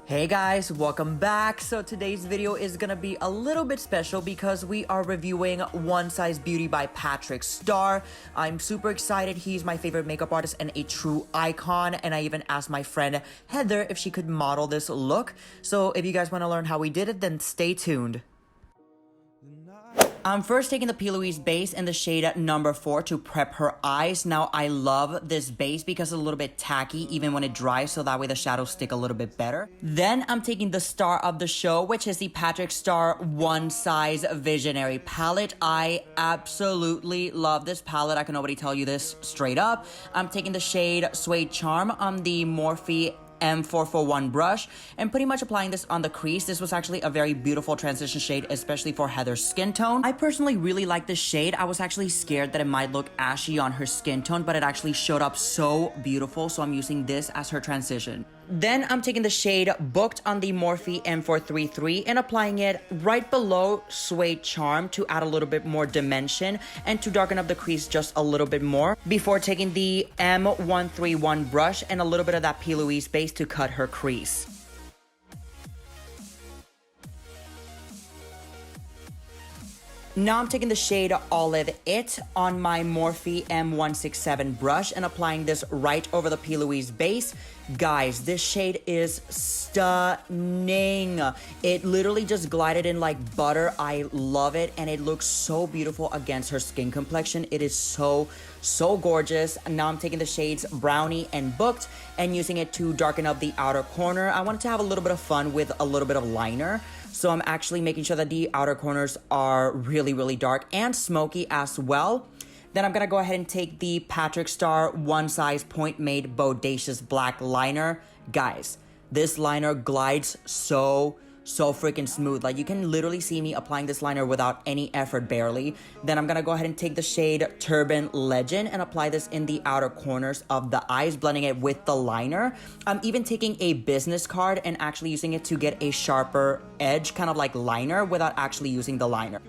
Hey guys, welcome back. So today's video is gonna be a little bit special because we are reviewing One Size Beauty by Patrick Starr. I'm super excited. He's my favorite makeup artist and a true icon, and I even asked my friend Heather if she could model this look. So if you guys want to learn how we did it, then stay tuned. I'm first taking the P. Louise base in the shade number 4 to prep her eyes. Now, I love this base because it's a little bit tacky even when it dries, so that way the shadows stick a little bit better. Then I'm taking the star of the show, which is the Patrick Starr One Size Visionary palette. I absolutely love this palette. I can already tell you this straight up. I'm taking the shade Suede Charm on the Morphe M441 brush and pretty much applying this on the crease. This was actually a very beautiful transition shade, especially for Heather's skin tone. I personally really like this shade. I was actually scared that it might look ashy on her skin tone, but it actually showed up so beautiful, so I'm using this as her transition. Then I'm taking the shade Booked on the Morphe M433 and applying it right below Suede Charm to add a little bit more dimension and to darken up the crease just a little bit more before taking the M131 brush and a little bit of that P. Louise base to cut her crease. Now I'm taking the shade Olive It on my Morphe M167 brush and applying this right over the P. Louise base. Guys, this shade is stunning. It literally just glided in like butter. I love it, and it looks so beautiful against her skin complexion. It is so gorgeous. Now I'm taking the shades Brownie and Booked and using it to darken up the outer corner. I wanted to have a little bit of fun with a little bit of liner. So I'm actually making sure that the outer corners are really dark and smoky as well. Then I'm gonna go ahead and take the Patrick Starr One Size Point Made Bodacious Black liner. Guys, this liner glides so freaking smooth. Like, you can literally see me applying this liner without any effort, barely. Then I'm gonna go ahead and take the shade Turban Legend and apply this in the outer corners of the eyes, blending it with the liner. I'm even taking a business card and actually using it to get a sharper edge, kind of like liner, without actually using the liner.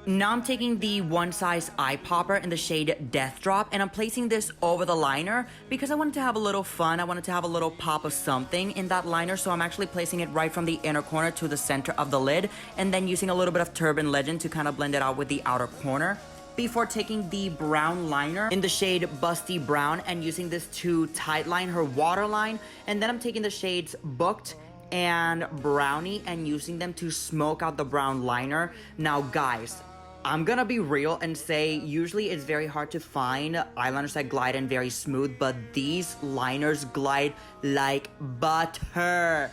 Now I'm taking the One Size Eye Popper in the shade Death Drop, and I'm placing this over the liner because I wanted to have a little fun. I wanted to have a little pop of something in that liner, so I'm actually placing it right from the inner corner to the center of the lid, and then using a little bit of Turban Legend to kind of blend it out with the outer corner before taking the brown liner in the shade Busty Brown and using this to tightline her waterline. And then I'm taking the shades Booked and Brownie and using them to smoke out the brown liner. Now, guys, I'm gonna be real and say usually it's very hard to find eyeliners that glide in very smooth, but these liners glide like butter.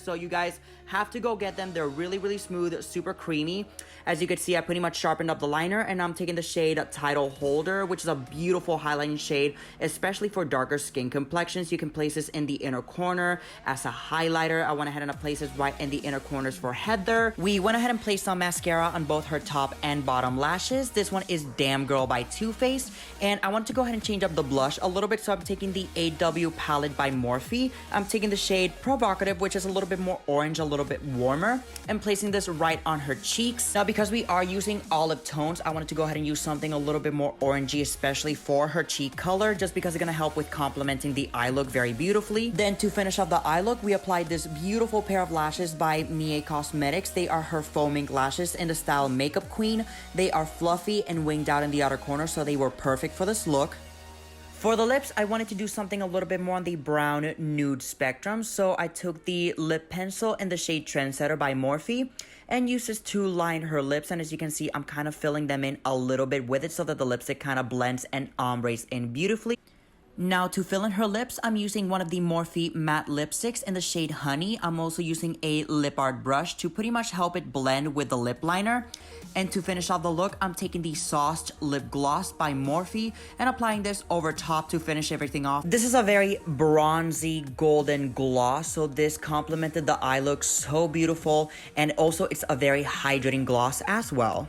So you guys have to go get them. They're really smooth, super creamy. As you can see, I pretty much sharpened up the liner, and I'm taking the shade Title Holder, which is a beautiful highlighting shade, especially for darker skin complexions. You can place this in the inner corner as a highlighter. I went ahead and placed this right in the inner corners for Heather. We went ahead and placed some mascara on both her top and bottom lashes. This one is Damn Girl by Too Faced, and I want to go ahead and change up the blush a little bit, so I'm taking the AW palette by Morphe. I'm taking the shade Provocative, which is a little bit more orange, a little bit warmer, and placing this right on her cheeks. Now, because we are using olive tones, I wanted to go ahead and use something a little bit more orangey, especially for her cheek color, just because it's gonna help with complementing the eye look very beautifully. Then to finish off the eye look, we applied this beautiful pair of lashes by MIAE Cosmetics. They are her faux mink lashes in the style Makeup Queen. They are fluffy and winged out in the outer corner, so they were perfect for this look. For the lips, I wanted to do something a little bit more on the brown nude spectrum, so I took the lip pencil in the shade Trendsetter by Morphe and used this to line her lips, and as you can see, I'm kind of filling them in a little bit with it so that the lipstick kind of blends and ombres in beautifully. Now to fill in her lips, I'm using one of the Morphe matte lipsticks in the shade Honey. I'm also using a lip art brush to pretty much help it blend with the lip liner. And to finish off the look, I'm taking the Sauced Lip Gloss by Morphe and applying this over top to finish everything off. This is a very bronzy golden gloss, so this complemented the eye look so beautiful, and also it's a very hydrating gloss as well.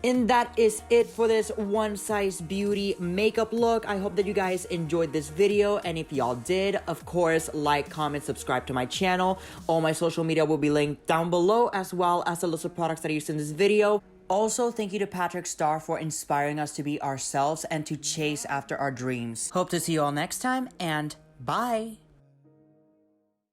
And that is it for this One Size Beauty makeup look. I hope that you guys enjoyed this video, and if y'all did, of course, like, comment, subscribe to my channel. All my social media will be linked down below, as well as the list of products that I used in this video. Also, thank you to Patrick Starr for inspiring us to be ourselves and to chase after our dreams. Hope to see you all next time, and bye!